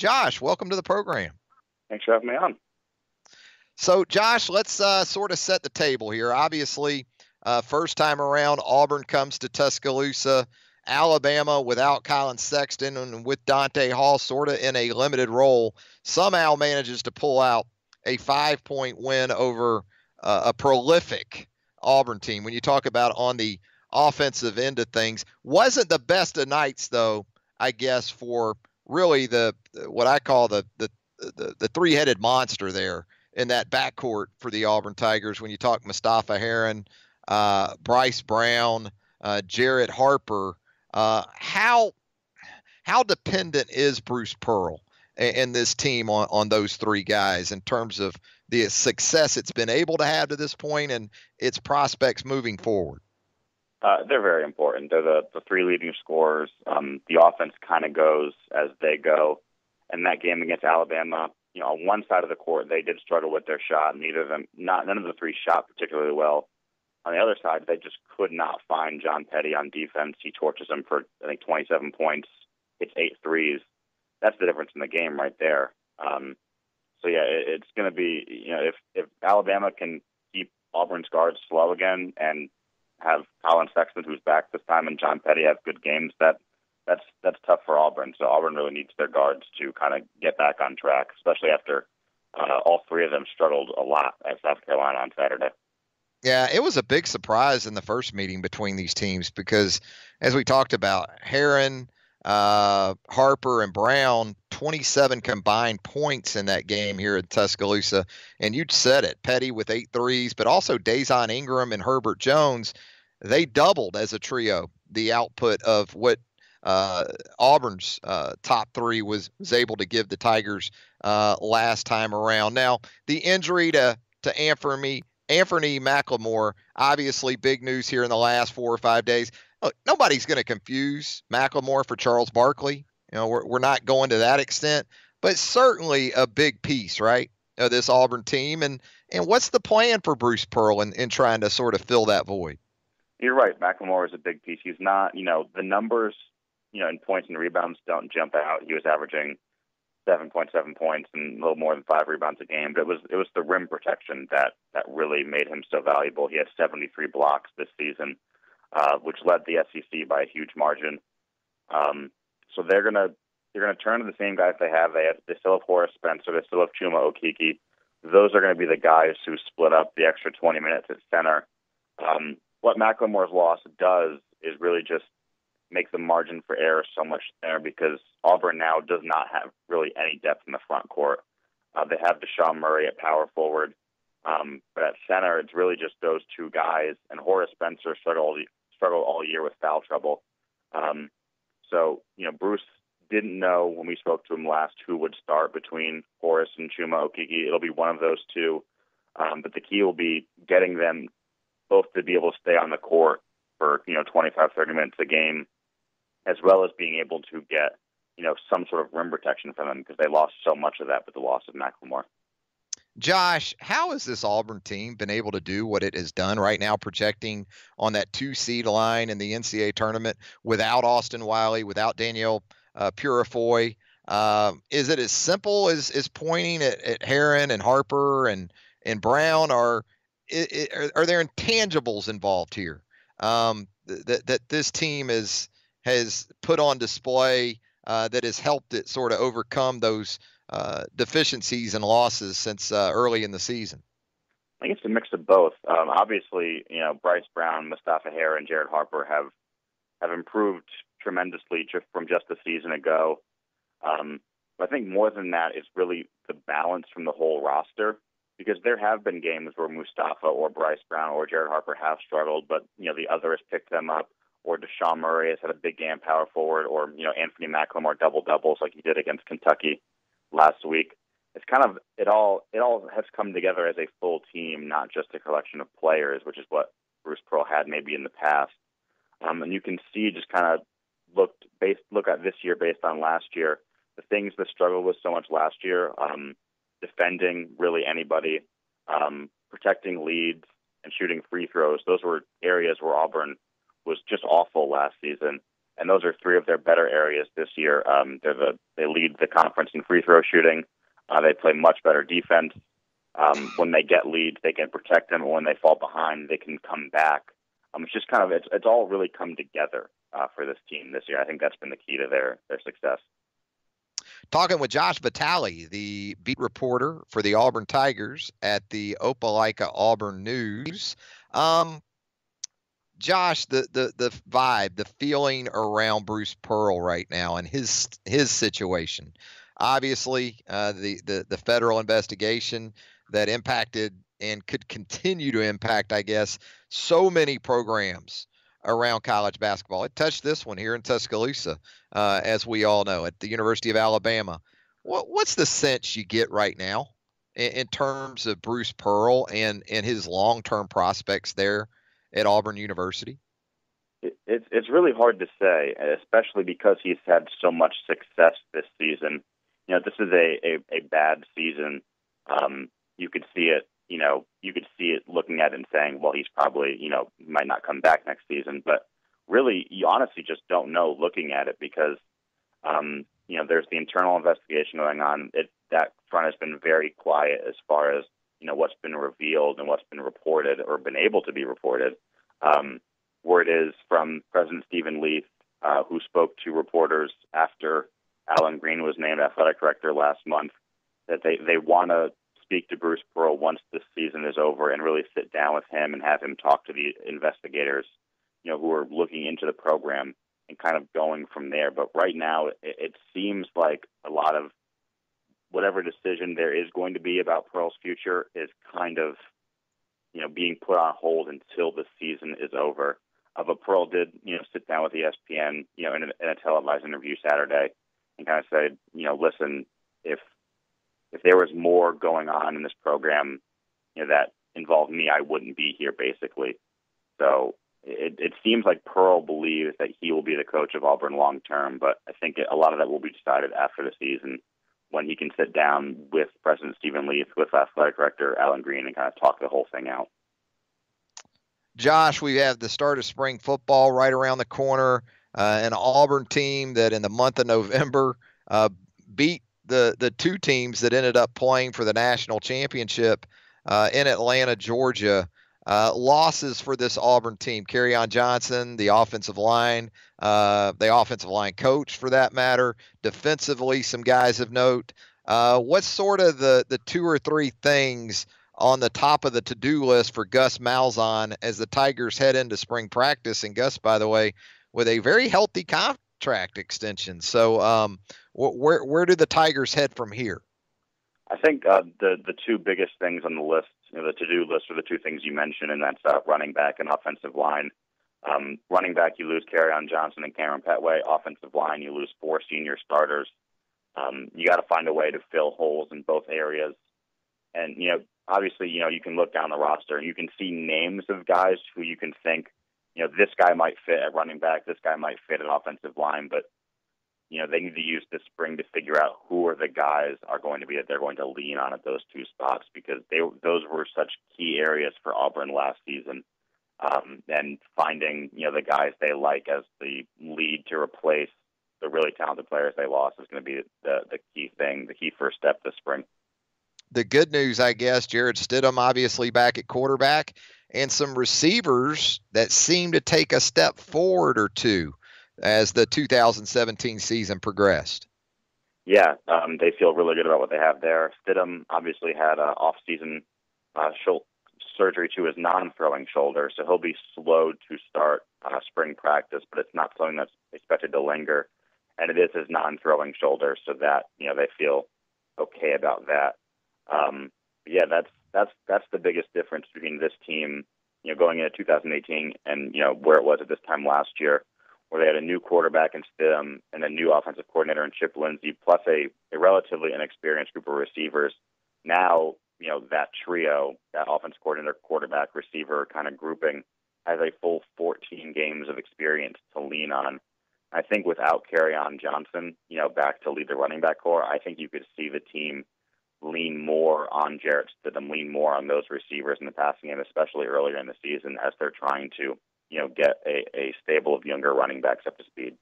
Josh, welcome to the program. Thanks for having me on. So, Josh, let's sort of set the table here. Obviously, first time around, Auburn comes to Tuscaloosa. Alabama without Colin Sexton and with Dante Hall sort of in a limited role, somehow manages to pull out a 5-point win over a prolific Auburn team. When you talk about on the offensive end of things, wasn't the best of nights, though, I guess, for really what I call the three-headed monster there in that backcourt for the Auburn Tigers. When you talk Mustafa Heron, Bryce Brown, Jared Harper, how dependent is Bruce Pearl and this team on those three guys in terms of the success it's been able to have to this point and its prospects moving forward? They're very important. They're the three leading scorers. The offense kind of goes as they go. And that game against Alabama, on one side of the court, they did struggle with their shot. None of the three shot particularly well. On the other side, they just could not find John Petty on defense. He torches them for, I think, 27 points. It's 8 threes. That's the difference in the game right there. It's going to be, if Alabama can keep Auburn's guards slow again and have Colin Sexton, who's back this time, and John Petty have good games, that's tough for Auburn. So Auburn really needs their guards to kind of get back on track, especially after all three of them struggled a lot at South Carolina on Saturday. Yeah, it was a big surprise in the first meeting between these teams because, as we talked about, Heron, Harper, and Brown, 27 combined points in that game here at Tuscaloosa. And you said it, Petty with 8 threes, but also Dazon Ingram and Herbert Jones, they doubled as a trio the output of what Auburn's top three was able to give the Tigers last time around. Now, the injury to Anthony McLemore, obviously big news here in the last 4 or 5 days. Look, nobody's going to confuse McLemore for Charles Barkley. We're not going to that extent, but certainly a big piece, right, of this Auburn team. And what's the plan for Bruce Pearl in trying to sort of fill that void? You're right. McLemore is a big piece. He's not, the numbers, in points and rebounds don't jump out. He was averaging 7.7 points and a little more than 5 rebounds a game. But it was the rim protection that really made him so valuable. He had 73 blocks this season, which led the SEC by a huge margin. So they're gonna turn to the same guys they have. They still have Horace Spencer. They still have Chuma Okeke. Those are going to be the guys who split up the extra 20 minutes at center. What McLemore's loss does is really just make the margin for error so much thinner because Auburn now does not have really any depth in the front court. They have Deshaun Murray at power forward, but at center it's really just those two guys. And Horace Spencer struggled all year with foul trouble. So Bruce didn't know when we spoke to him last who would start between Horace and Chuma Okeke. It'll be one of those two, but the key will be getting them both to be able to stay on the court for 25, 30 minutes a game, as well as being able to get, some sort of rim protection from them because they lost so much of that with the loss of McLemore. Josh, how has this Auburn team been able to do what it has done right now, projecting on that 2 seed line in the NCAA tournament without Austin Wiley, without Danielle Purifoy? Is it as simple as pointing at Heron and Harper and Brown, or are there intangibles involved here that this team has put on display that has helped it sort of overcome those deficiencies and losses since early in the season? I think it's a mix of both. Obviously, Bryce Brown, Mustafa Heron, and Jared Harper have improved tremendously from just a season ago. But I think more than that is really the balance from the whole roster, because there have been games where Mustafa or Bryce Brown or Jared Harper have struggled, but the other has picked them up. Or Deshaun Murray has had a big game power forward, or Anthony McLemore double-doubles like he did against Kentucky last week. It's kind of it all has come together as a full team, not just a collection of players, which is what Bruce Pearl had maybe in the past. And you can see just kind of look at this year based on last year. The things that struggled with so much last year, defending really anybody, protecting leads, and shooting free throws. Those were areas where Auburn was just awful last season. and those are three of their better areas this year. They lead the conference in free throw shooting. They play much better defense. When they get leads, they can protect them, and when they fall behind, they can come back. It's just kind of it's all really come together for this team this year. I think that's been the key to their success. Talking with Josh Vitale, the beat reporter for the Auburn Tigers at the Opelika Auburn News. Josh, the vibe, the feeling around Bruce Pearl right now and his situation. Obviously, the federal investigation that impacted and could continue to impact, I guess, so many programs around college basketball. It touched this one here in Tuscaloosa, as we all know, at the University of Alabama. What's the sense you get right now in terms of Bruce Pearl and his long-term prospects there at Auburn University? It's really hard to say, especially because he's had so much success this season. This is a bad season. You could see it. You could see it looking at it and saying, well, he's probably, might not come back next season. But really, you honestly just don't know looking at it because, there's the internal investigation going on. That front has been very quiet as far as, what's been revealed and what's been reported or been able to be reported. Word is from President Stephen Leith, who spoke to reporters after Alan Green was named athletic director last month, that they want to speak to Bruce Pearl once this season is over and really sit down with him and have him talk to the investigators, who are looking into the program and kind of going from there. But right now, it seems like a lot of whatever decision there is going to be about Pearl's future is kind of, being put on hold until the season is over. But Pearl did, sit down with ESPN, in a televised interview Saturday and kind of said, listen, if there was more going on in this program, that involved me, I wouldn't be here, basically. So it seems like Pearl believes that he will be the coach of Auburn long term, but I think a lot of that will be decided after the season when he can sit down with President Stephen Leith, with athletic director Alan Green, and kind of talk the whole thing out. Josh, we have the start of spring football right around the corner. An Auburn team that in the month of November beat the two teams that ended up playing for the national championship in Atlanta, Georgia. Losses for this Auburn team: Kerryon Johnson, the offensive line coach for that matter. Defensively, some guys of note. What's sort of the two or three things on the top of the to-do list for Gus Malzahn as the Tigers head into spring practice? And Gus, by the way, with a very healthy contract extension. So where do the Tigers head from here? I think the two biggest things on the list, the to-do list, are the two things you mentioned, and that's running back and offensive line. Running back, you lose Kerryon Johnson and Cameron Petway. Offensive line, you lose 4 senior starters. You got to find a way to fill holes in both areas. And, obviously, you can look down the roster and you can see names of guys who you can think, this guy might fit at running back, this guy might fit at offensive line, but, they need to use this spring to figure out who are the guys are going to be that they're going to lean on at those two spots, because those were such key areas for Auburn last season. And finding, the guys they like as the lead to replace the really talented players they lost is going to be the key thing, the key first step this spring. The good news, I guess, Jared Stidham obviously back at quarterback, and some receivers that seem to take a step forward or two as the 2017 season progressed. Yeah, they feel really good about what they have there. Stidham obviously had an off-season surgery to his non-throwing shoulder, so he'll be slow to start spring practice, but it's not something that's expected to linger, and it is his non-throwing shoulder, so that, they feel okay about that. Yeah, that's the biggest difference between this team, going into 2018 and, where it was at this time last year, where they had a new quarterback in Stidham and a new offensive coordinator in Chip Lindsey, plus a relatively inexperienced group of receivers. Now, that trio, that offensive coordinator, quarterback, receiver kind of grouping, has a full 14 games of experience to lean on. I think without Kerryon Johnson, back to lead the running back core, I think you could see the team lean more on Jarrett Stidham, lean more on those receivers in the passing game, especially earlier in the season as they're trying to, get a stable of younger running backs up to speed.